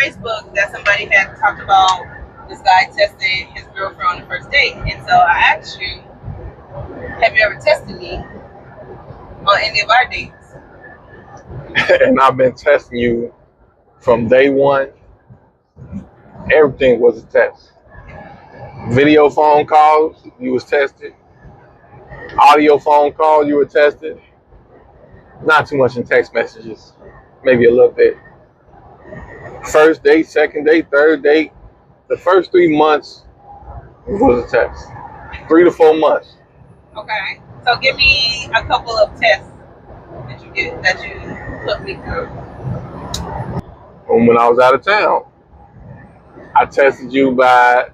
Facebook that somebody had talked about this guy testing his girlfriend on the first date, and so I asked you, have you ever tested me on any of our dates? And I've been testing you from day one. Everything was a test. Video phone calls, you was tested. Audio phone calls, you were tested. Not too much in text messages, maybe a little bit. First date, second date, third date, the first 3 months was a test. 3 to 4 months. Okay. So give me a couple of tests that you put me through. And when I was out of town, I tested you by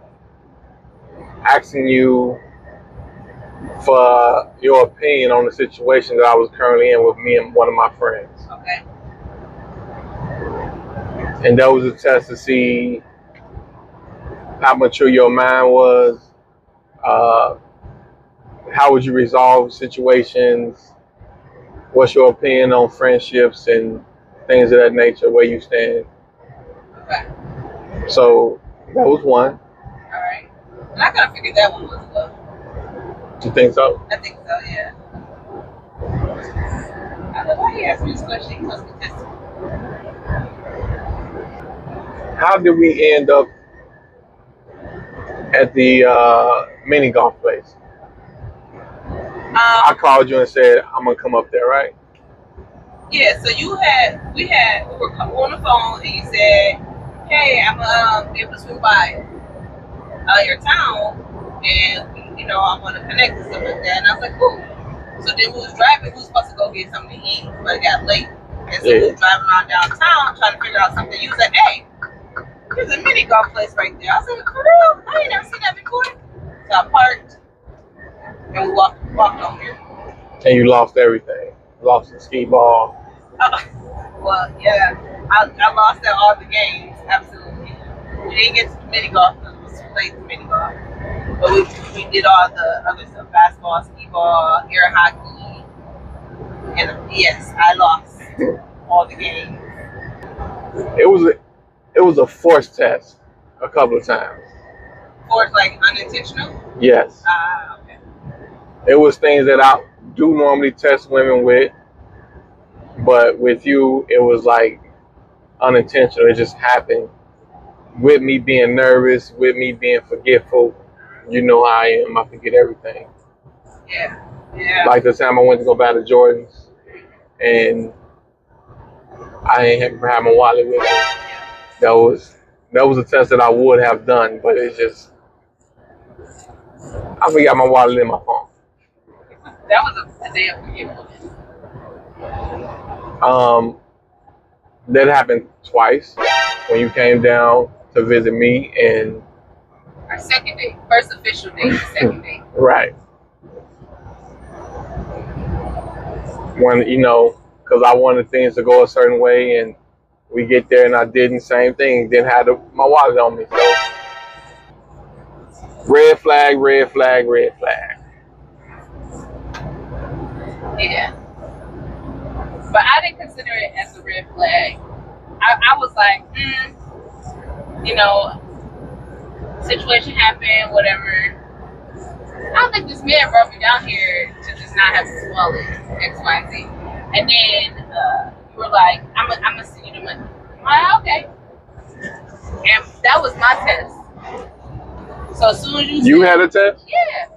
asking you for your opinion on the situation that I was currently in with me and one of my friends. Okay. And that was a test to see how mature your mind was, how would you resolve situations, what's your opinion on friendships and things of that nature, where you stand. Okay. So that was one. All right. And I kind of figured that one was low. You think so? I think so, yeah. I don't know why you asked me this question. You must be testing. How did we end up at the mini golf place? I called you and said I'm gonna come up there, right? Yeah. So we were on the phone, and you said, "Hey, I'm able to swing by your town, and I want to connect and stuff like that." And I was like, "Cool." So then we was driving. We was supposed to go get something to eat, but it got late, and so we was driving around downtown trying to figure out something. You was like, "Hey, there's a mini golf place right there." I was like, "For real? I ain't never seen that before." So I parked, and we walked over here. And you lost everything. Lost the ski ball. Well, yeah, I lost at all the games. Absolutely. We didn't get to the mini golf because it was too late to mini golf. But we did all the other stuff: basketball, skee ball, air hockey, and yes, I lost all the games. It was a forced test a couple of times. Forced, like unintentional? Yes. Okay. It was things that I do normally test women with, but with you, it was like unintentional. It just happened with me being nervous, with me being forgetful. You know how I am. I forget everything. Yeah. Yeah. Like the time I went to go buy the Jordans, and I ain't have my wallet with me. That was a test that I would have done, but it's just I forgot my wallet in my phone. That was a day of forgetfulness. That happened twice when you came down to visit me, and our second date, first official date, second date. Right. When because I wanted things to go a certain way, and we get there and I didn't. Same thing. Didn't have my wallet on me. So red flag, red flag, red flag. Yeah. But I didn't consider it as a red flag. I was like, situation happened, whatever. I don't think this man brought me down here to just not have his wallet, X, Y, Z. And then you were like, I'm gonna send you the money. I'm like, okay. And that was my test. So as soon as you had a test? Yeah.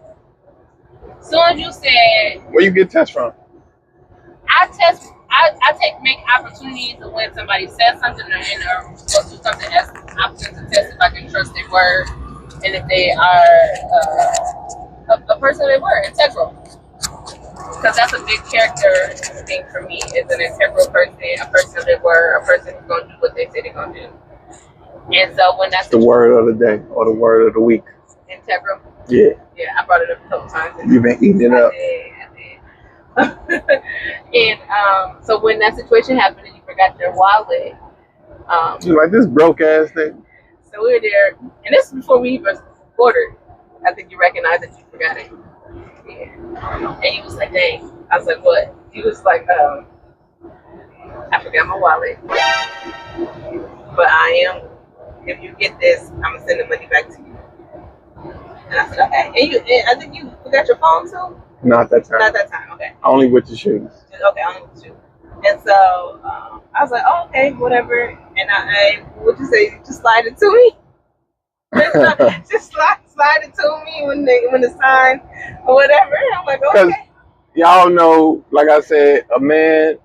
As soon as you said, where you get tests from? I make opportunities of when somebody says something or go through something as an opportunity to test if I can trust their word and if they are a person they were, integral. Because that's a big character thing for me, is an integral person, a person of their word, a person who's going to do what they say they're going to do. And so when that's the word of the day or the word of the week. Integral? Yeah. Yeah, I brought it up a couple times. You've been eating it up. And so when that situation happened and you forgot your wallet, you like this broke ass thing. So we were there, and this is before we even ordered. I think you recognized that you forgot it. Yeah. And he was like, "Dang." I was like, "What?" He was like, "I forgot my wallet." but I am. If you get this, I'm gonna send the money back to you. And I said, okay. And I think you forgot your phone too. Not that time. Not that time. Okay. Only with the shoes. Okay, only with you. And so I was like, oh, okay, whatever. And I what you say? Just slide it to me. Just slide it to me when it's time or whatever. I'm like, okay. Y'all know, like I said, a man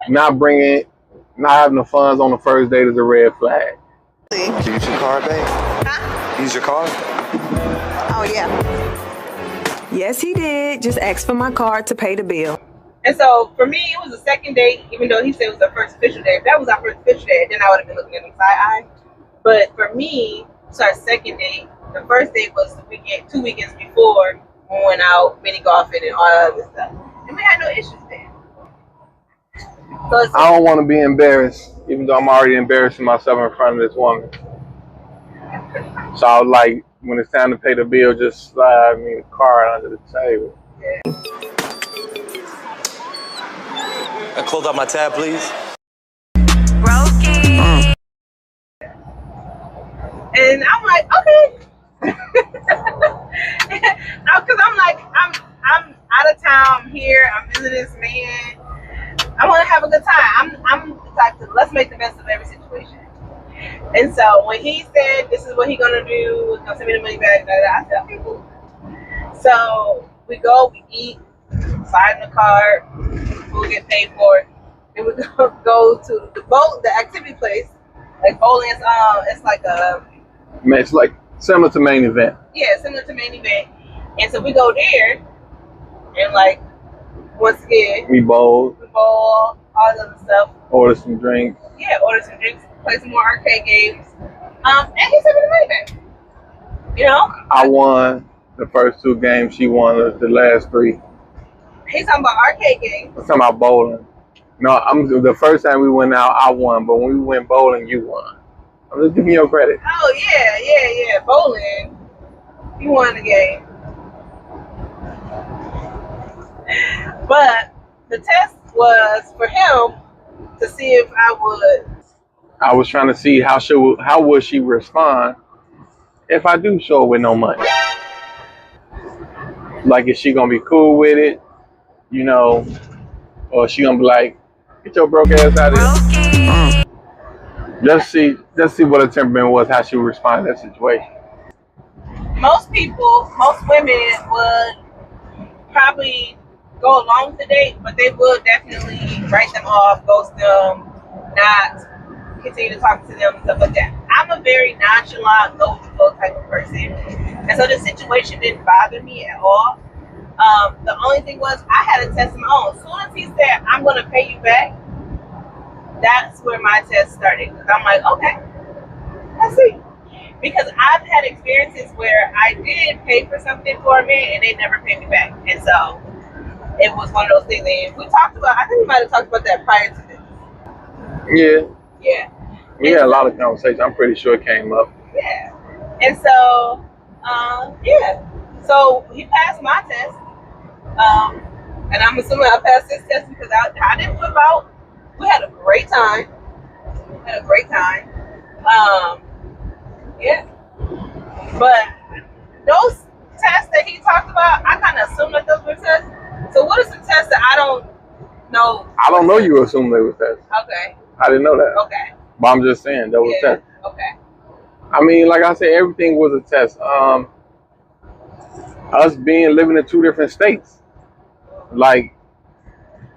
not having the funds on the first date is a red flag. Can you use your card, babe? Huh? Use your card? Oh, yeah. Yes, he did. Just ask for my card to pay the bill. And so for me, it was a second date, even though he said it was our first official date. If that was our first official date, then I would have been looking at him side eye. But for me, it's our second date. The first date was the weekend, 2 weekends before we went out mini golfing and all that other stuff, and we had no issues there. So I don't want to be embarrassed, even though I'm already embarrassing myself in front of this woman. So I was like, when it's time to pay the bill, just slide me the card under the table. And close out my tab, please. Brokey. And I'm like, okay. Because I'm like, I'm out of town, I'm here, I'm visiting this man. I want to have a good time. I'm the type to, let's make the best of every situation. And so when he said this is what he's gonna do, he's gonna send me the money back, I said, okay, cool. So we go, we eat, slide in the car, we'll get paid for it. Then we go to the activity place, like bowling. It's like a. It's like similar to main event. Yeah, similar to main event. And so we go there, and like once again, We bowl, all the other stuff. order some drinks. Yeah, order some drinks, play some more arcade games. And he sent me the money back. You know? I won the first 2 games. She won the last 3. He's talking about arcade games. I'm talking about bowling. No, the first time we went out, I won. But when we went bowling, you won. I'm just giving you your credit. Oh yeah. Bowling. He won the game. But the test was for him to see if I would. I was trying to see how would she respond if I do show her with no money. Like, is she gonna be cool with it, you know, or is she gonna be like, get your broke ass out of here? Let's see what her temperament was, how she would respond to that situation. Most women would probably go along with the date, but they would definitely write them off, ghost them, not continue to talk to them and stuff like that. I'm a very nonchalant, go with the flow type of person, and so the situation didn't bother me at all. The only thing was I had a test of my own. As soon as he said, I'm going to pay you back, that's where my test started. Because I'm like, okay, let's see. Because I've had experiences where I did pay for something for a man and they never paid me back. And so it was one of those things. And I think we might have talked about that prior to this. Yeah. Yeah. We had a lot of conversations. I'm pretty sure it came up. Yeah. And so, yeah. So he passed my test. And I'm assuming I passed his test because I didn't flip out. We had a great time. Yeah. But those tests that he talked about, I kind of assumed that those were tests. So what is the test that I don't know? I don't know you assumed they were tests. Okay. I didn't know that. Okay. But I'm just saying, that was a test. Okay. I mean, like I said, everything was a test. Us living in 2 different states. Like,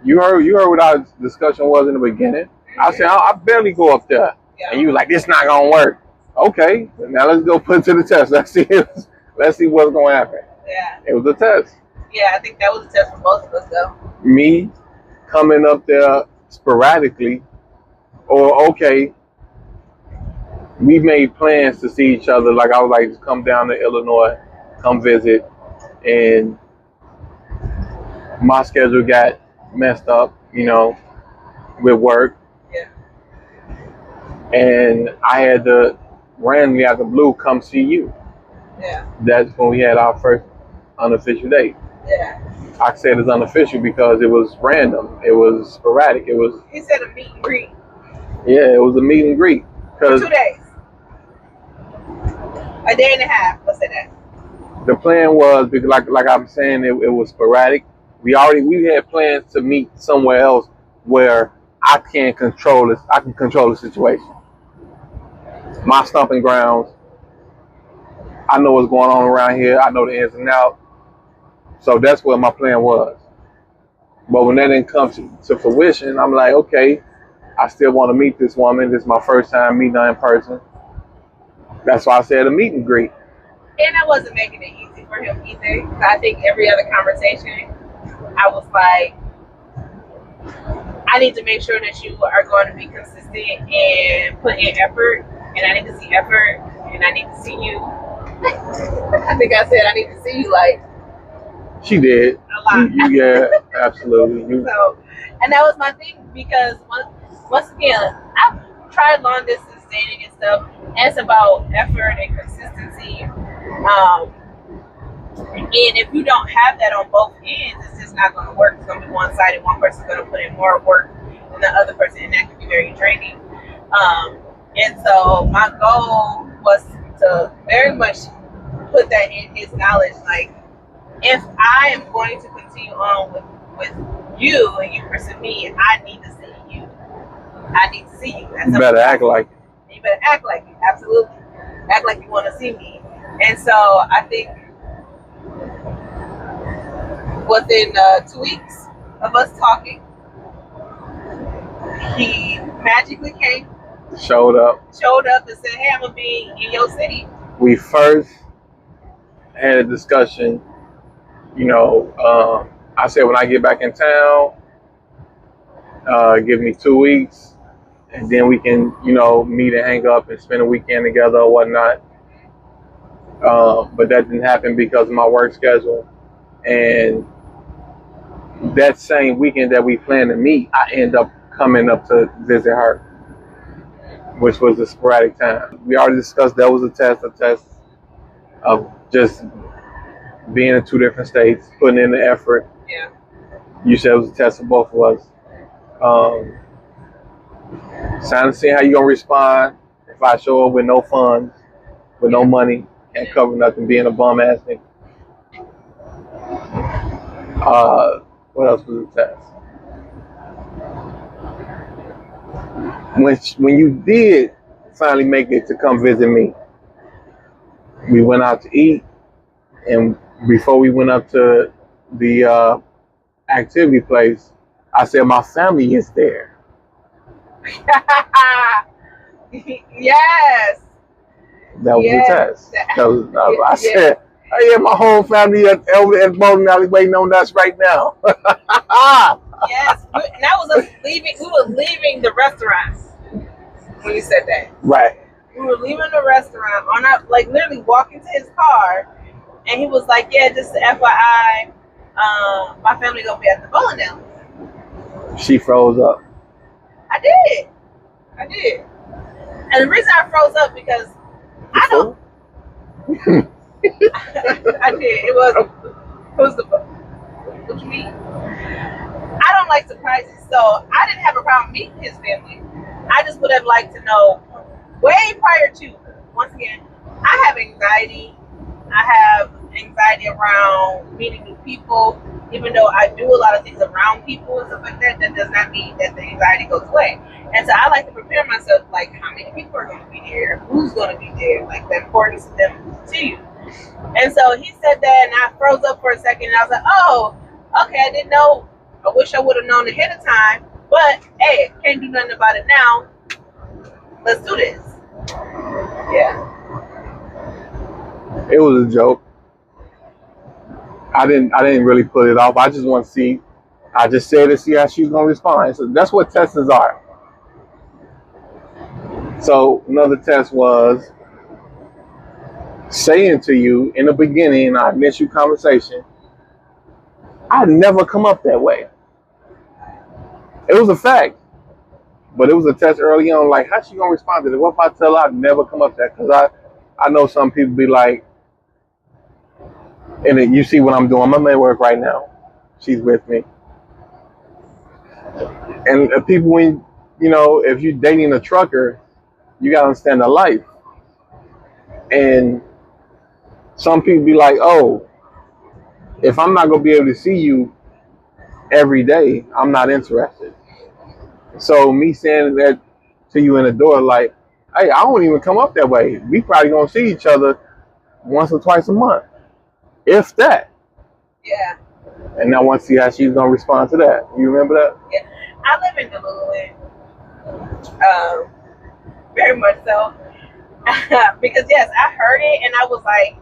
you heard what our discussion was in the beginning. I said, I barely go up there. Yeah. And you was like, this not gonna work. Okay, now let's go put it to the test. Let's see what's gonna happen. Yeah. It was a test. Yeah, I think that was a test for both of us though. Me coming up there sporadically, or okay, we made plans to see each other. Like, I was like, just come down to Illinois, come visit, and my schedule got messed up, you know, with work. Yeah. And I had to randomly out of the blue come see you. Yeah. That's when we had our first unofficial date. Yeah. I said it's unofficial because it was random. It was sporadic. It was. He said a meet and greet. Yeah, it was a meet and greet. For Because 2 days. A day and a half, let's say that. the plan was, because like I'm saying, it was sporadic. We had plans to meet somewhere else where I can control this. I can control the situation. My stomping grounds. I know what's going on around here. I know the ins and outs. So that's what my plan was. But when that didn't come to fruition, I'm like, okay, I still want to meet this woman. This is my first time meeting her in person. That's why I said a meet and greet. And I wasn't making it easy for him either. I think every other conversation, I was like, I need to make sure that you are going to be consistent and put in effort. And I need to see effort. And I need to see you. I think I said I need to see you like She did. a lot. Yeah, absolutely. So, and that was my thing because once again, I've tried long distance dating and stuff, and it's about effort and consistency. And if you don't have that on both ends, it's just not going to work. It's going to be one sided. One person's going to put in more work than the other person, and that can be very draining. And so my goal was to very much put that in his knowledge. Like, if I am going to continue on with you and you pursue me, I need to see you. I need to see you. You better act like it. You better act like it. Absolutely. Act like you want to see me. And so I think within 2 weeks of us talking, he magically came, Showed up. and said, hey, I'm going to be in your city. We first had a discussion. I said when I get back in town, give me 2 weeks, and then we can, meet and hang up and spend a weekend together or whatnot. But that didn't happen because of my work schedule. And that same weekend that we planned to meet, I end up coming up to visit her, which was a sporadic time. We already discussed that was a test of just being in 2 different states, putting in the effort. Yeah. You said it was a test for both of us. Trying to see how you gonna respond if I show up with no funds, with no money, can't cover nothing, being a bum ass nigga. What else was the test? When you did finally make it to come visit me, we went out to eat, and before we went up to the activity place, I said my family is there. Yes. That was Yes. the test. I said, I had my whole family over at the bowling alley waiting on us right now. Yes. And that was us leaving. We were leaving the restaurant when you said that. Right. We were leaving the restaurant on our, like, literally walking to his car, and he was like, yeah, just FYI, my family gonna be at the bowling alley. She froze up. I did. And the reason I froze up because I don't. I did. It was the. What you mean? I don't like surprises, so I didn't have a problem meeting his family. I just would have liked to know way prior to. Once again, I have anxiety. I have anxiety around meeting new people. Even though I do a lot of things around people and stuff like that, that does not mean that the anxiety goes away. And so I like to prepare myself, like how many people are going to be there, who's going to be there, like the importance of them to you. And so he said that, and I froze up for a second, and I was like, oh, okay, I didn't know. I wish I would have known ahead of time, but hey, can't do nothing about it now. Let's do this. Yeah. It was a joke. I didn't really put it off. I just want to see. I just said to see how she's gonna respond. So that's what tests are. So another test was saying to you in the beginning in our initial conversation, I'd never come up that way. It was a fact, but it was a test early on. Like, how's she gonna respond to it? What if I tell her I'd never come up that? Because I know some people be like, and then you see what I'm doing. I'm at work right now. She's with me. And people, when you know, if you're dating a trucker, you gotta understand the life. And some people be like, oh, if I'm not gonna be able to see you every day, I'm not interested. So me saying that to you in the door, like, hey, I don't even come up that way. We probably gonna see each other once or twice a month, if that. Yeah. And I want to see how she's gonna respond to that. You remember that? Yeah. I live in Duluth. Very much so. Because yes, I heard it and I was like,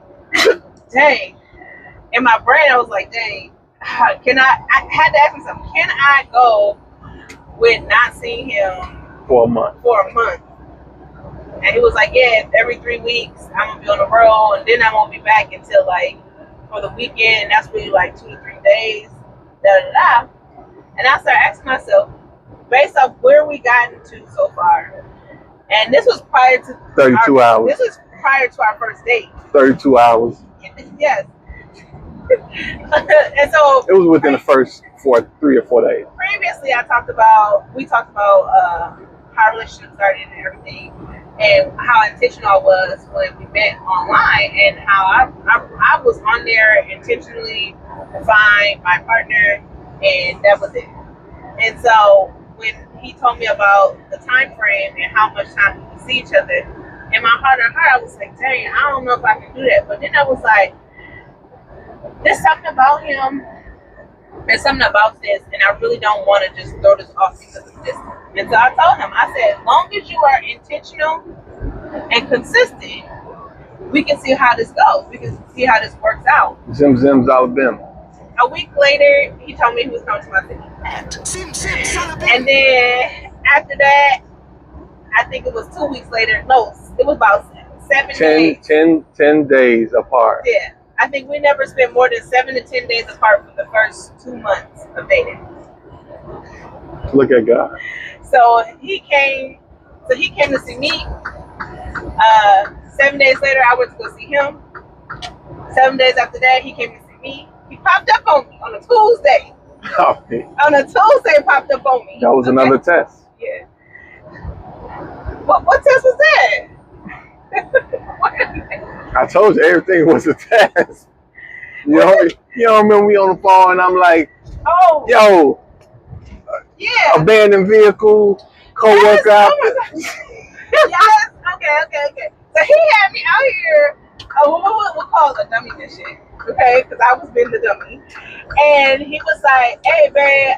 dang. In my brain, I was like, dang, I had to ask myself, can I go with not seeing him For a month. And he was like, yeah, every 3 weeks I'm gonna be on the road, and then I won't be back until like for the weekend, and that's really like 2 to 3 days. Da da da. And I started asking myself, based off where we gotten to so far, and this was prior to 32 hours. This was prior to our first date. 32 hours. Yes. And so it was within the first 3 or 4 days. Previously, we talked about how relationships started and everything, and how intentional I was when we met online, and how I was on there intentionally to find my partner, and that was it. And so when he told me about the time frame and how much time we could see each other, in my heart of heart, I was like, dang, I don't know if I can do that. But then I was like, there's something about him. There's something about this, and I really don't want to just throw this off because of this. And so I told him, I said, as long as you are intentional and consistent, we can see how this goes. We can see how this works out. Zim's Alabama. A week later, he told me he was coming to my city. And then after that, I think it was 2 weeks later. No, it was about 7 days. 10 days apart. Yeah. I think we never spent more than 7 to 10 days apart for the first 2 months of dating. Look at God. So he came to see me. 7 days later, I went to go see him. 7 days after that, he came to see me. He popped up on me on a Tuesday. Oh, man. On a Tuesday, he popped up on me. That was another test. Yeah. What test was that? I told you everything was a test. You don't remember me on the phone and I'm like, oh, yo, yeah, abandoned vehicle, co-worker out there. Yes, okay. So he had me out here, we'll call it a dummy and shit, okay, because I was being the dummy. And he was like, hey, babe,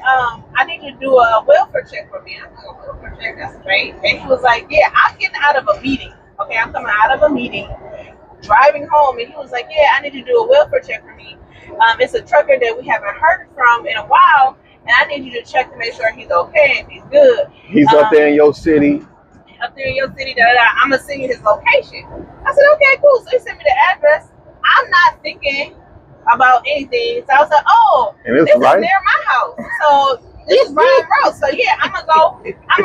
I need you to do a welfare check for me. I'm like, a welfare check, that's great. And he was like, yeah, I'm getting out of a meeting. Okay, I'm coming out of a meeting, driving home, and he was like, yeah, I need you to do a welfare check for me. It's a trucker that we haven't heard from in a while, and I need you to check to make sure he's okay, if he's good. He's up there in your city. I'm going to send you his location. I said, okay, cool. So he sent me the address. I'm not thinking about anything. So I was like, oh, this is near my house. So this is Ryan Road. So yeah, I'm gonna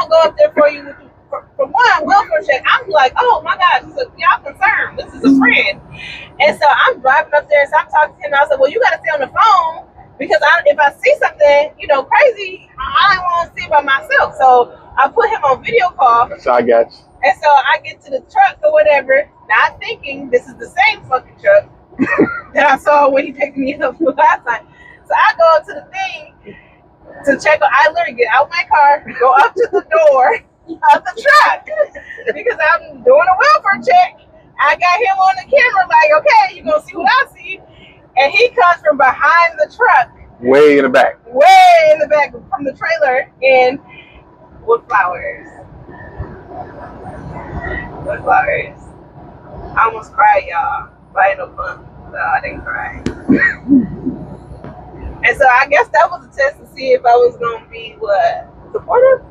go up there for you for one welfare check. I'm like, oh my God, y'all concerned. This is a friend. And so I'm driving up there, so I'm talking to him. I was like, well, you gotta stay on the phone because if I see something, crazy, I don't want to see it by myself. So I put him on video call. So I got you. And so I get to the truck or whatever, not thinking this is the same fucking truck that I saw when he picked me up the last time. So I go up to the thing to check. I literally get out my car, go up to the door of the truck because I'm doing a welfare check. I got him on the camera like, okay, you're going to see what I see. And he comes from behind the truck. Way in the back From the trailer and with flowers. With flowers. I almost cried, y'all. But I ain't no fun. So I didn't cry. And so I guess that was a test to see if I was going to be, supportive?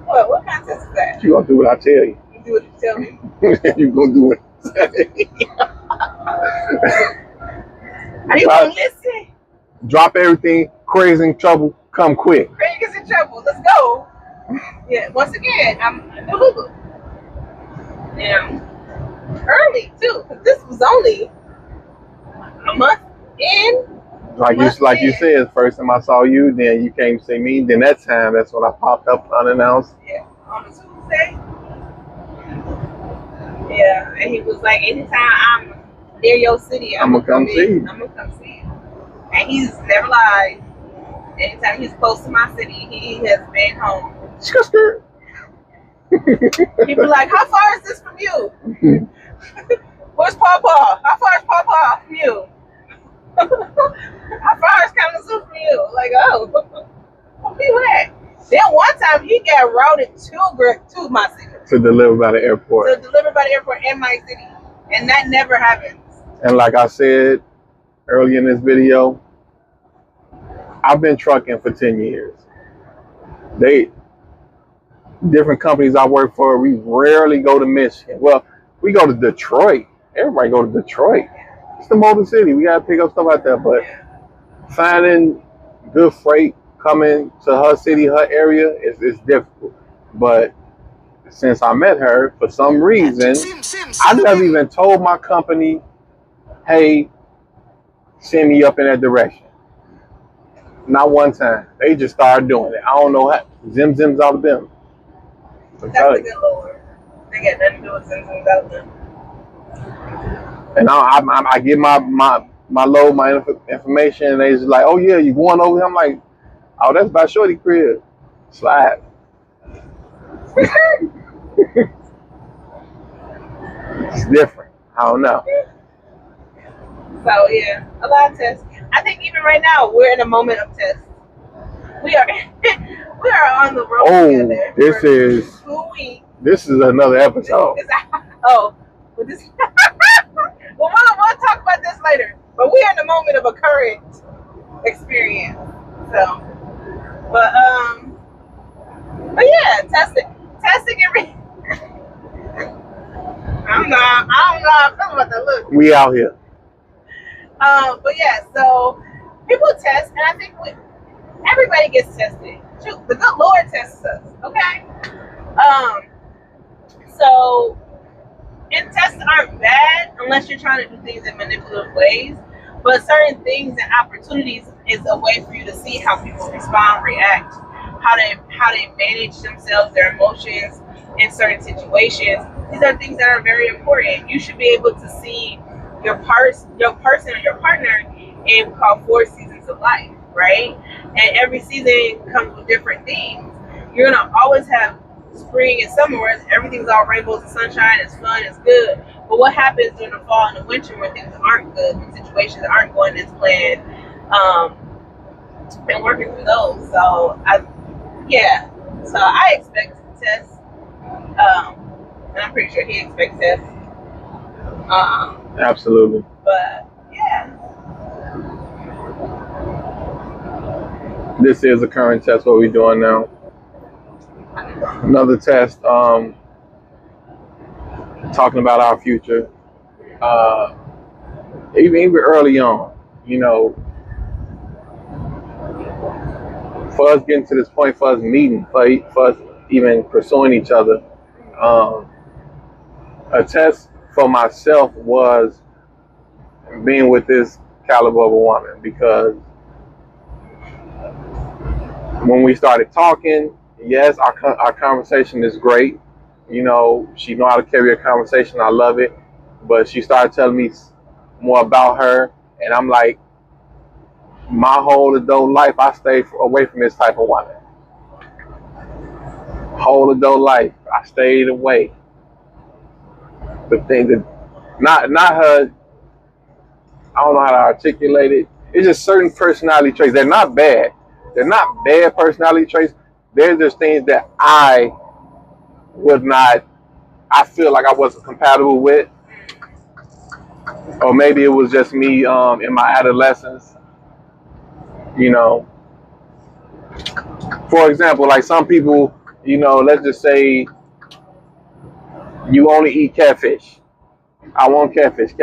What kind of test is that? You going to do what I tell you. You do what you tell me. You going to do what I tell you. Are you going to listen? Drop everything. Crazy in trouble. Come quick. Craig is in trouble. Let's go. Yeah, once again, I'm Duluth. Early too, because this was only a month in. Like you said, first time I saw you, then you came to see me. Then that's when I popped up unannounced. Yeah. on a Tuesday. Yeah, and he was like, anytime I'm near your city, I'm gonna come see you. I'm gonna come see you. And he's never lied. Anytime he's close to my city, he has been home. Skirt. He be like, how far is this from you? Where's Pawpaw? How far is Pawpaw from you? How far is Kalamazoo from you? Like, oh, where you at? Then one time he got routed to my city. To deliver by the airport. To deliver by the airport in my city. And that never happens. And like I said earlier in this video, I've been trucking for 10 years. Different companies I work for, we rarely go to Michigan. Well, we go to Detroit. Everybody go to Detroit. It's the motor city. We gotta pick up stuff out there. But finding good freight coming to her city, her area, is difficult. But since I met her, for some reason, I never even told my company, hey, send me up in that direction. Not one time. They just started doing it. I don't know how. Zim's out of them. That's the good Lord. They got nothing to do with Zim's out of them. And I get my load, my information, and they just like, oh yeah, you going over here? I'm like, oh, that's by Shorty crib. Slide. It's different. I don't know. So yeah, a lot of tests. I think even right now we're in a moment of test. We are we are on the road together. This is another episode. But this well, we'll talk about this later. But we are in the moment of a current experience. So, but yeah, testing and I don't know how I feel about that look. We out here. But yeah, so people test, and I think everybody gets tested. Shoot, the good Lord tests us, okay? So, and tests aren't bad unless you're trying to do things in manipulative ways. But certain things and opportunities is a way for you to see how people respond, react, how they manage themselves, their emotions in certain situations. These are things that are very important. You should be able to see your person or your partner in what we call 4 seasons of life, right? And every season comes with different things. You're gonna always have spring and summer where everything's all rainbows and sunshine, it's fun, it's good. But what happens during the fall and the winter when things aren't good, when situations aren't going as planned, and working through those. So I expect tests, and I'm pretty sure he expects tests. Absolutely. But yeah. This is a current test, what we're doing now. Another test, talking about our future. Even early on, you know, for us getting to this point, for us meeting, for us even pursuing each other, a test for myself was being with this caliber of a woman, because when we started talking, yes, our conversation is great. You know, she know how to carry a conversation. I love it. But she started telling me more about her, and I'm like, my whole adult life, I stayed away from this type of woman. Whole adult life, I stayed away. The thing that, not her, I don't know how to articulate it. It's just certain personality traits. They're not bad. They're not bad personality traits. They're just things that I feel like I wasn't compatible with. Or maybe it was just me in my adolescence. You know, for example, like some people, you know, let's just say you only eat catfish. I want catfish.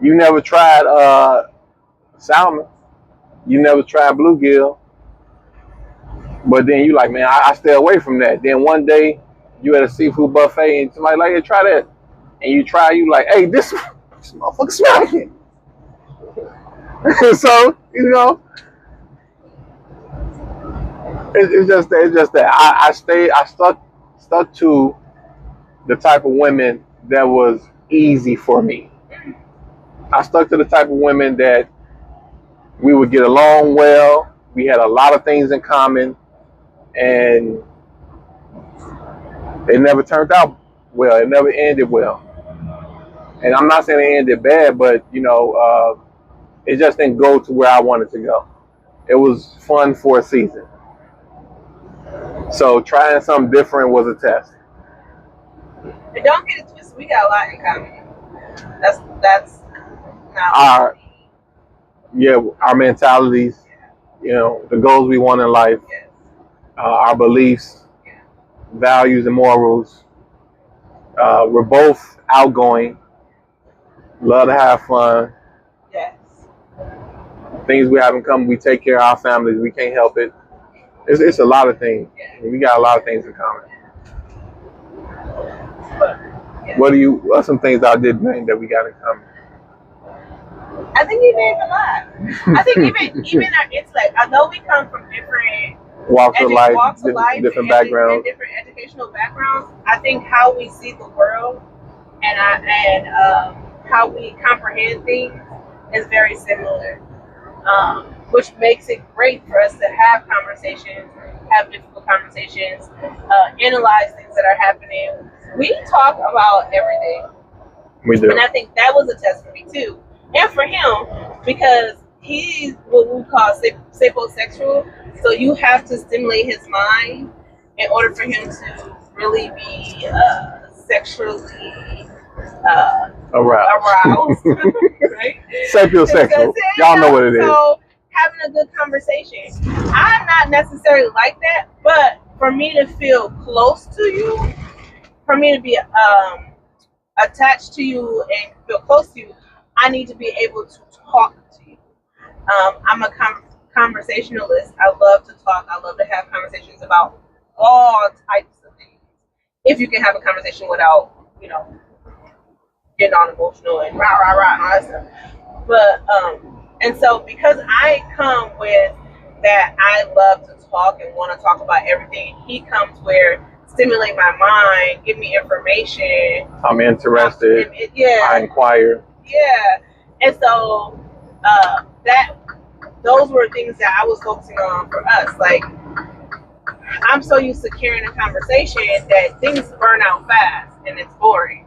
You never tried salmon. You never tried bluegill. But then you like, man, I stay away from that. Then one day you at a seafood buffet and somebody like, hey, try that. And you try, you like, hey, this motherfucker smacking. So, you know, It's just that I stuck to the type of women that was easy for me. I stuck to the type of women that we would get along well. We had a lot of things in common, and it never turned out well. It never ended well. And I'm not saying it ended bad, but it just didn't go to where I wanted to go. It was fun for a season. So trying something different was a test. And don't get it twisted. We got a lot in common. That's not Our our mentalities, the goals we want in life, yes. our beliefs, values, and morals. We're both outgoing, love to have fun. Yes. Things we have in common, we take care of our families. We can't help it. It's a lot of things. Yes. We got a lot of things in common. But, yes. What's some things I did name that we got in common? I think you named a lot. I think even our intellect, although we come from different Walks of life, different backgrounds, and different educational backgrounds, I think how we see the world and how we comprehend things is very similar, which makes it great for us to have conversations, have difficult conversations, analyze things that are happening. We talk about everything. We do. And I think that was a test for me too. And for him, because he's what we call sapiosexual. So you have to stimulate his mind in order for him to really be sexually aroused. Right? Sapiosexual. Y'all know what it is. So having a good conversation. I'm not necessarily like that, but for me to feel close to you, for me to be attached to you and feel close to you, I need to be able to talk to you. I'm a conversationalist. I love to talk. I love to have conversations about all types of things. If you can have a conversation without, getting all emotional and rah rah rah and all that stuff. But and so because I come with that, I love to talk and want to talk about everything. He comes where stimulate my mind, give me information. I'm interested. I inquire. Yeah, and so those were things that I was focusing on for us. Like, I'm so used to carrying a conversation that things burn out fast and it's boring.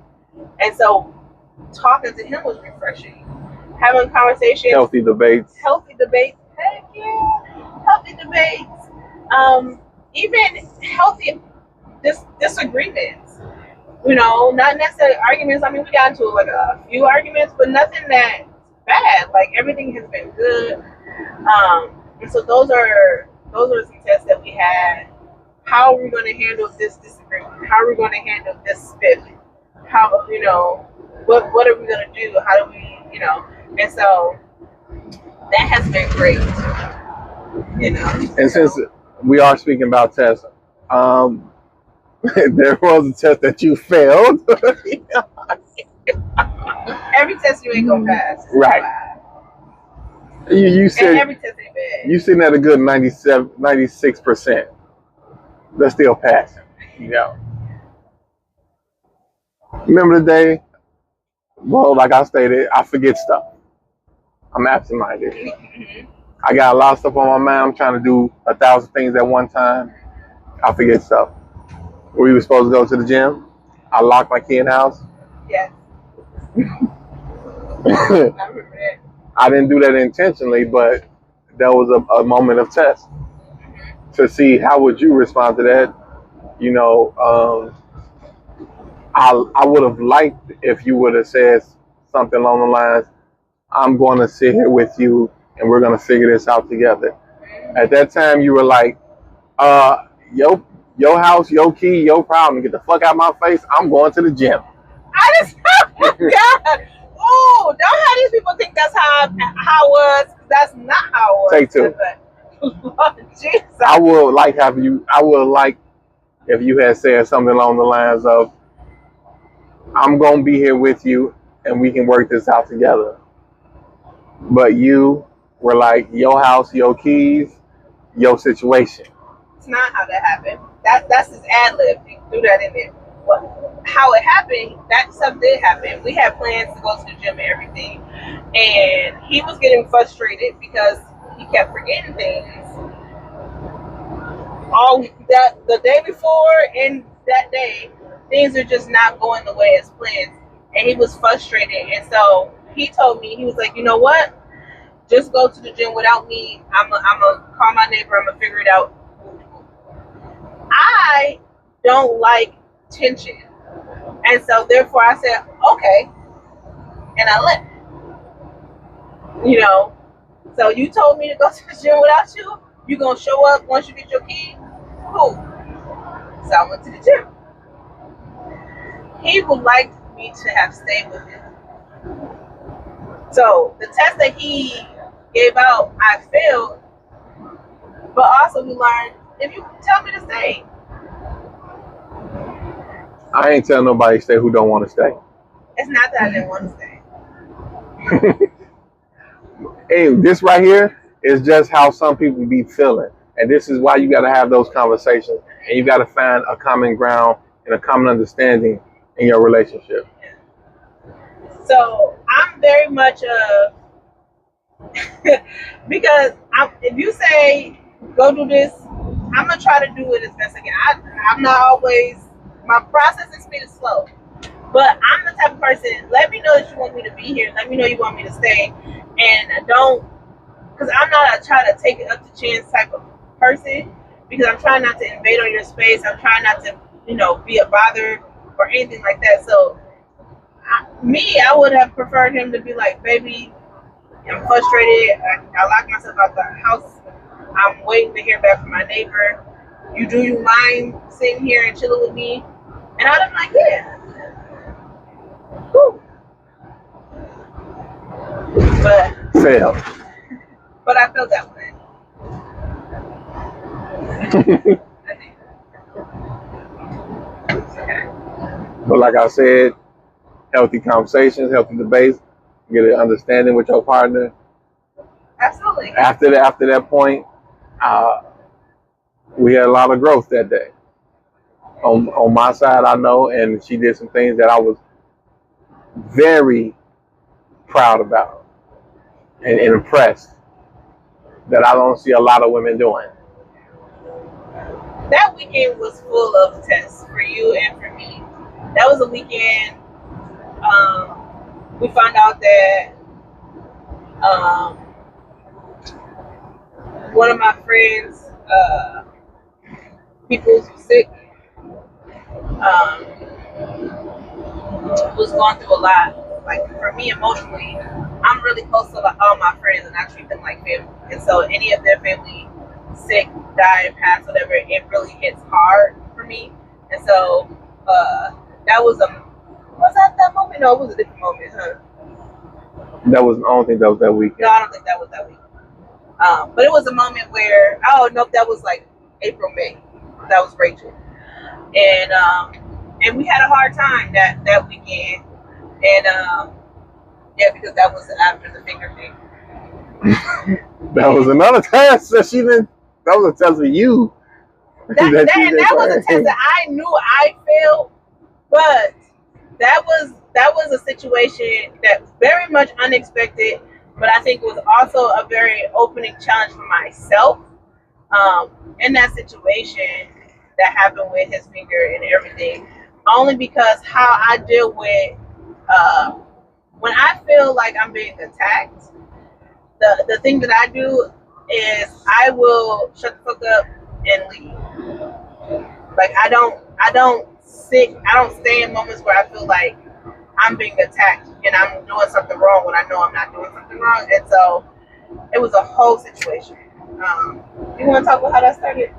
And so talking to him was refreshing. Having conversations, healthy debates. Heck yeah, healthy debates. Even healthy disagreements. Not necessarily arguments. I mean, we got into like a few arguments, but nothing that's bad. Like, everything has been good. And so those are some tests that we had. How are we going to handle this disagreement? How are we going to handle this spiff? How, what are we going to do? How do we, and so that has been great. And since we are speaking about tests, there was a test that you failed. Every test you ain't gonna pass. Right. You said every test ain't bad. You sitting at a good 96%. That's still passing. Yeah. Remember the day? Well, like I stated, I forget stuff. I'm absent-minded. Mm-hmm. I got a lot of stuff on my mind. I'm trying to do 1,000 things at one time. I forget stuff. We were supposed to go to the gym. I locked my key in the house. Yes. I remember that. I didn't do that intentionally, but that was a moment of test to see how would you respond to that. I would have liked if you would have said something along the lines, I'm going to sit here with you and we're going to figure this out together. At that time, you were like, your house, your key, your problem. Get the fuck out of my face. I'm going to the gym. I just, oh God. Oh, don't have these people think that's how it was. That's not how it was. Take two. Lord Jesus. I would like if you had said something along the lines of, I'm going to be here with you and we can work this out together. But you were like, your house, your keys, your situation. It's not how that happened. That's his ad lib. He threw that in there. But how it happened, that stuff did happen. We had plans to go to the gym and everything, and he was getting frustrated because he kept forgetting things. All that the day before and that day, things are just not going the way as planned, and he was frustrated. And so he told me, he was like, you know what? Just go to the gym without me. I'm gonna call my neighbor. I'm gonna figure it out. I don't like tension, and so therefore I said okay, and I left. So you told me to go to the gym without you. You gonna show up once you get your key? Cool. So I went to the gym. He would like me to have stayed with him. So the test that he gave out, I failed. But also we learned, if you tell me to stay. I ain't telling nobody to stay who don't want to stay. It's not that I didn't want to stay. Hey, this right here is just how some people be feeling. And this is why you got to have those conversations. And you got to find a common ground and a common understanding in your relationship. So I'm very much because if you say go do this, I'm gonna try to do it as best I can. I'm not always, my processing speed is slow, but I'm the type of person. Let me know that you want me to be here. Let me know you want me to stay, and don't, because I'm not a try to take it up to chance type of person. Because I'm trying not to invade on your space. I'm trying not to, be a bother or anything like that. So I would have preferred him to be like, baby, I'm frustrated. I locked myself out the house. I'm waiting to hear back from my neighbor. Do you mind sitting here and chilling with me? And I'd have been like, yeah. Whew. Fail. But I felt that way. I did. Okay. But like I said, healthy conversations, healthy debates, get an understanding with your partner. Absolutely. After that point, we had a lot of growth that day. On my side, I know, and she did some things that I was very proud about and impressed that I don't see a lot of women doing. That weekend was full of tests for you and for me. That was a weekend. We found out that one of my friends, people who was sick, was going through a lot. Like for me emotionally, I'm really close to all my friends, and I treat them like family. And so any of their family sick, die, pass, whatever, it really hits hard for me. And so that was that moment? No, it was a different moment, huh? That was, I don't think that was that weekend. No, I don't think that was that week. But it was a moment where, that was like April, May. That was Rachel. And we had a hard time that weekend. And because that was after the finger thing. That was another test that she didn't, that was a test for you. That was a test that I knew I failed, but that was a situation that was very much unexpected, but I think it was also a very opening challenge for myself. In that situation that happened with his finger and everything, only because how I deal with when I feel like I'm being attacked, the thing that I do is I will shut the fuck up and leave. Like I don't stay in moments where I feel like I'm being attacked and I'm doing something wrong when I know I'm not doing something wrong. And so it was a whole situation. You want to talk about how that started?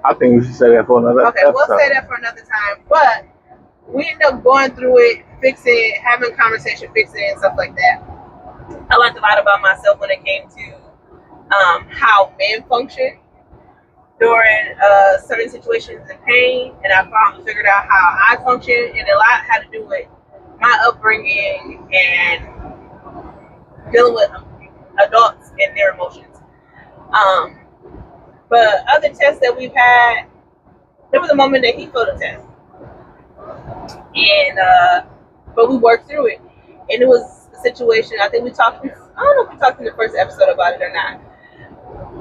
I think we should say that for another episode. Okay, we'll say that for another time. But we ended up going through it, fixing it, having conversation, fixing it, and stuff like that. I learned a lot about myself when it came to how men function during certain situations in pain, and I figured out how I function, and a lot had to do with my upbringing and dealing with adults and their emotions. But other tests that we've had, there was a moment that he failed a test, and but we worked through it, and it was a situation. I think we talked. I don't know if we talked in the first episode about it or not,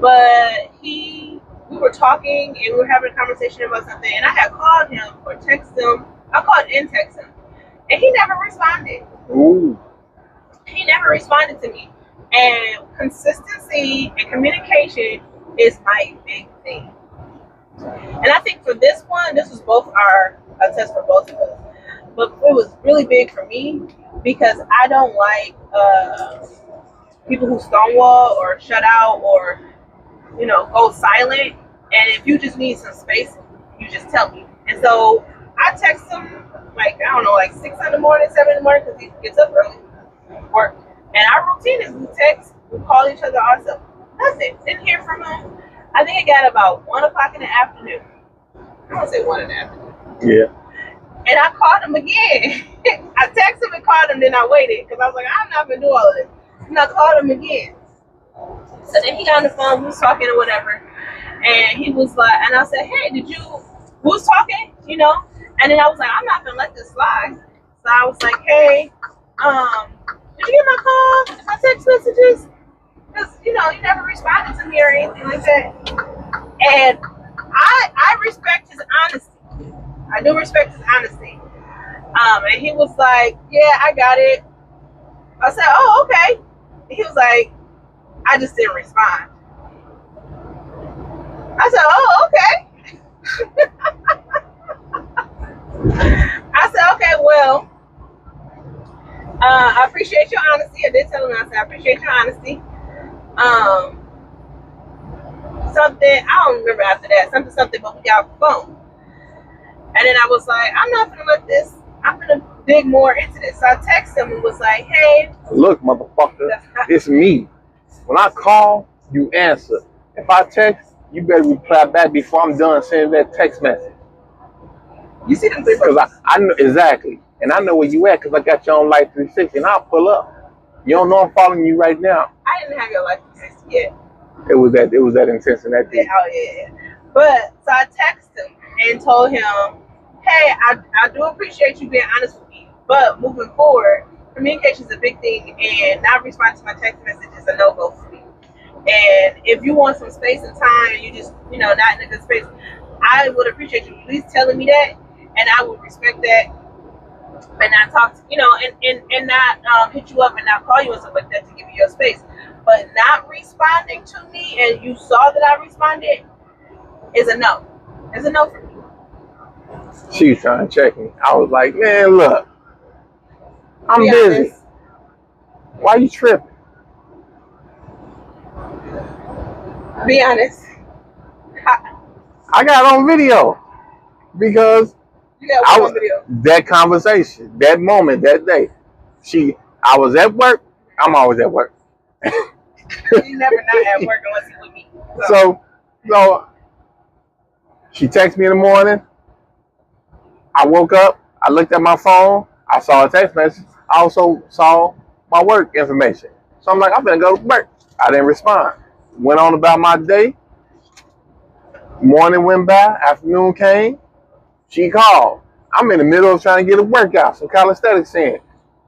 but we were talking and we were having a conversation about something, and I had called him or texted him. I called and texted him, and he never responded. Ooh. He never responded to me. And consistency and communication is my big thing. And I think for this one, this was a test for both of us. But it was really big for me because I don't like people who stonewall or shut out or, go silent. And if you just need some space, you just tell me. And so I text him like 6 in the morning, 7 in the morning because he gets up early, work. And our routine is we text, we call each other ourselves. Nothing. Didn't hear from him. I think it got about 1 o'clock in the afternoon. I want to say 1 in the afternoon. Yeah. And I called him again. I texted him and called him, then I waited because I was like, I'm not gonna do all of this. And I called him again. So then he got on the phone, we was talking or whatever, and he was like, and I said, hey, who was talking? And then I was like, I'm not gonna let this slide. So I was like, hey, did you get my call, my text messages? Because, you never responded to me or anything like that. And I respect his honesty. I do respect his honesty. And he was like, yeah, I got it. I said, oh, okay. And he was like, I just didn't respond. I said, oh, okay. I said, okay, well, I appreciate your honesty. I did tell him, I said, I appreciate your honesty. Something, I don't remember after that, something, but we got off the phone. And then I was like, I'm not gonna let this, I'm gonna dig more into this. So I texted him and was like, hey. Look, motherfucker, it's me. When I call, you answer. If I text, you better reply back before I'm done sending that text message. You see them 3 buttons? Because I know exactly. And I know where you at because I got you on Life 360 and I'll pull up. You don't know I'm following you right now. I didn't have your Life 360 yet. It was that intense and that deep. Yeah. But so I texted him and told him, hey, I do appreciate you being honest with me, but moving forward, communication is a big thing, and not responding to my text message is a no-go for me. And if you want some space and time, and you just, not in a good space, I would appreciate you please telling me that, and I would respect that, and not talk, and not hit you up and not call you and stuff like that to give you your space. But not responding to me, and you saw that I responded, is a no. It's a no for me. She was trying to check me. I was like, man, look, I'm busy. Why you tripping? Be honest. I got on video because video. That conversation, that moment, that day. I was at work. I'm always at work. You never not at work unless you with me. So she texted me in the morning. I woke up. I looked at my phone. I saw a text message. I also saw my work information. So I'm like, I'm gonna go to work. I didn't respond. Went on about my day. Morning went by. Afternoon came. She called. I'm in the middle of trying to get a workout, some calisthenics in.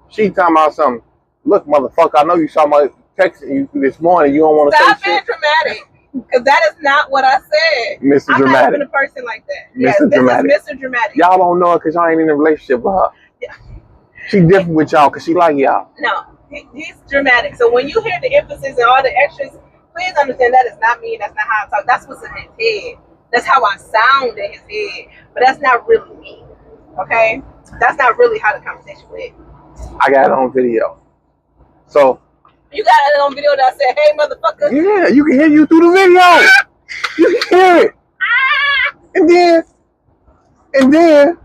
She talking about something. Look, motherfucker, I know you saw my text you this morning. You don't want to say shit. Stop being dramatic, because that is not what I said. Mr. Dramatic. I'm not even a person like that. Mr. Dramatic. This is Mr. Dramatic. Y'all don't know her because y'all ain't in a relationship with her. Yeah. She different with y'all because she like y'all. No, he's dramatic. So when you hear the emphasis and all the extras, please understand that is not me. That's not how I talk. That's what's in his head. That's how I sound in his head. But that's not really me. Okay? That's not really how the conversation went. I got it on video. So you got it on video that said, hey, motherfucker. Yeah, you can hear you through the video. You can hear it. And then,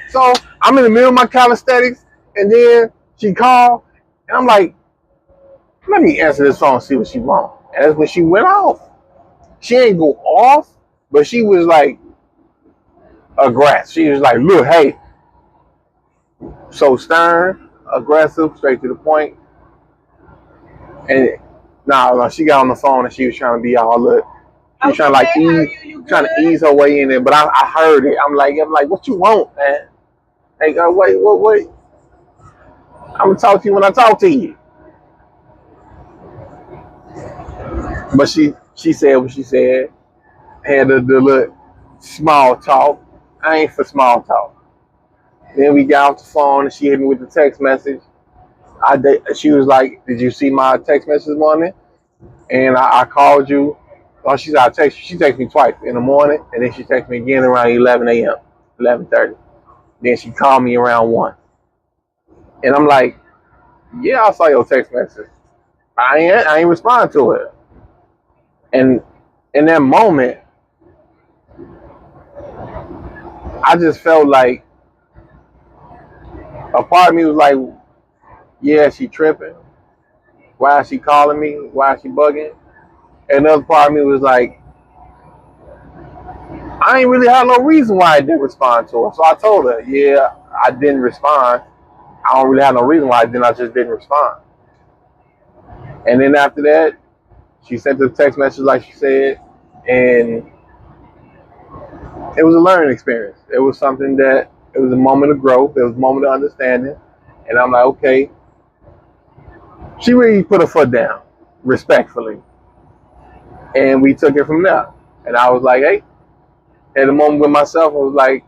so I'm in the middle of my calisthenics, and then she called, and I'm like, let me answer this phone and see what she wants. And that's when she went off. She ain't go off, but she was like aggressive. She was like, look, hey. So stern, aggressive, straight to the point. And no, she got on the phone and she was trying to be all look. She's trying to okay, like how are ease, you? You trying to good? ease her way in there. But I heard it. I'm like, what you want, man? Hey, wait. I'm gonna talk to you when I talk to you. But she said what she said. Had the little small talk. I ain't for small talk. Then we got off the phone and she hit me with the text message. She was like, "Did you see my text message this morning?" And I called you. Oh, she said I text you. She texted me twice in the morning, and then she texted me again around 11 a.m., 11:30. Then she called me around 1. And I'm like, "Yeah, I saw your text message. I ain't respond to it." And in that moment, I just felt like a part of me was like, "Yeah, she tripping. Why is she calling me? Why is she bugging?" And another part of me was like, I ain't really had no reason why I didn't respond to her. So I told her, yeah, I didn't respond. I don't really have no reason why I just didn't respond. And then after that, she sent the text message like she said, and it was a learning experience. It was something that, it was a moment of growth. It was a moment of understanding. And I'm like, okay. She really put her foot down, respectfully. And we took it from there. And I was like, hey, at the moment with myself, I was like,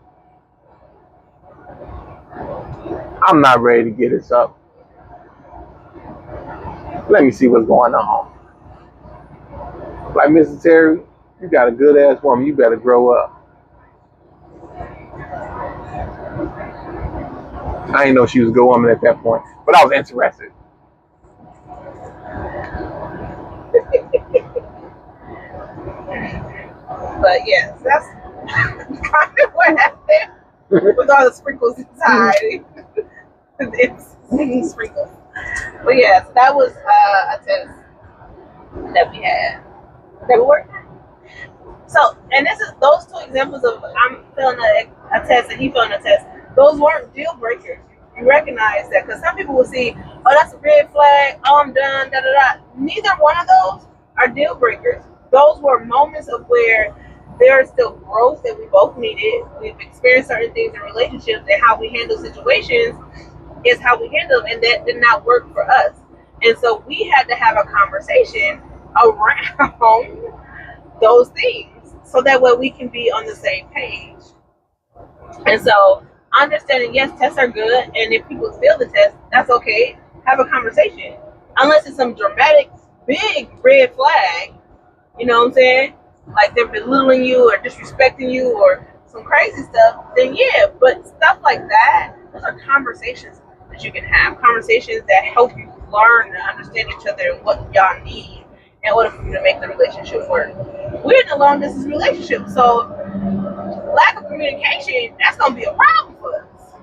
I'm not ready to get this up. Let me see what's going on. Like, Mr. Terry, you got a good ass woman. You better grow up. I didn't know she was a good woman at that point, but I was interested. But yes, that's kind of what happened with all the sprinkles inside. It's sprinkles. But yes, that was a test that we had that worked. So, and this is those two examples of I'm feeling a test and he feeling a test. Those weren't deal breakers. You recognize that because some people will see, oh, that's a red flag. Oh, I'm done. Da da da. Neither one of those are deal breakers. Those were moments of where there is still growth that we both needed. We've experienced certain things in relationships, and how we handle situations is how we handle them, and that did not work for us. And so we had to have a conversation around those things so that way we can be on the same page. And so understanding, yes, tests are good, and if people fail the test, that's okay. Have a conversation. Unless it's some dramatic, big red flag, you know what I'm saying? Like they're belittling you or disrespecting you or some crazy stuff, then yeah, but stuff like that, those are conversations that you can have. Conversations that help you learn and understand each other and what y'all need in order for you to make the relationship work. We're in a long distance relationship, so lack of communication, that's gonna be a problem for us.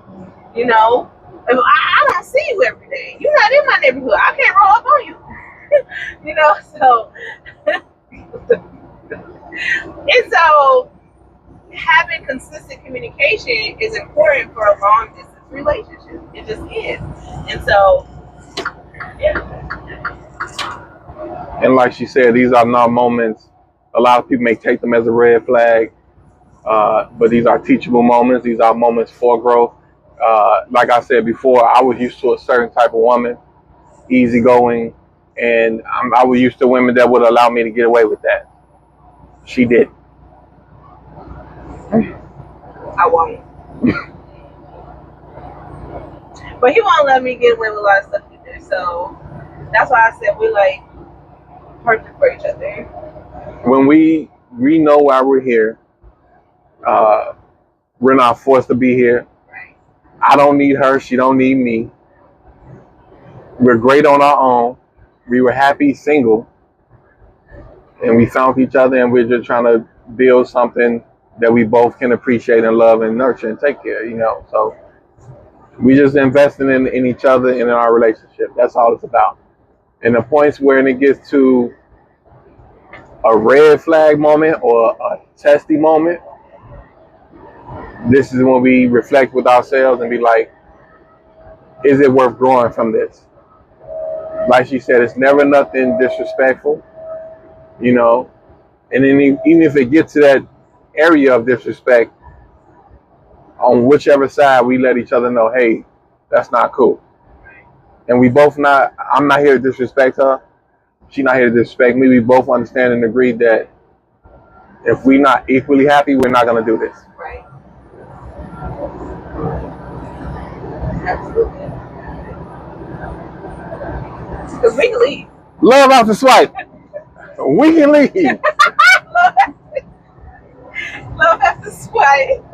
You know? If I don't see you every day. You're not in my neighborhood. I can't roll up on you. You know, so and so having consistent communication is important for a long distance relationship. It just is. And so yeah. And like she said, these are not moments. A lot of people may take them as a red flag, but these are teachable moments. These are moments for growth. Like I said before, I was used to a certain type of woman, easygoing, and I was used to women that would allow me to get away with that. She did. I won't. But he won't let me get away with a lot of stuff either. So that's why I said we're like perfect for each other. When we know why we're here, we're not forced to be here. Right. I don't need her. She don't need me. We're great on our own. We were happy single, and we found each other, and we're just trying to build something that we both can appreciate and love and nurture and take care. So we just investing in each other and in our relationship. That's all it's about. And the points where it gets to a red flag moment or a testy moment, this is when we reflect with ourselves and be like, is it worth growing from this? Like she said, it's never nothing disrespectful, you know. And then even if it gets to that area of disrespect, on whichever side we let each other know, hey, that's not cool. And we both not, I'm not here to disrespect her. She's not here to disrespect me. We both understand and agree that if we're not equally happy, we're not going to do this. Right. Absolutely. Because we can leave. Love out the swipe. We can leave. Love after swipe.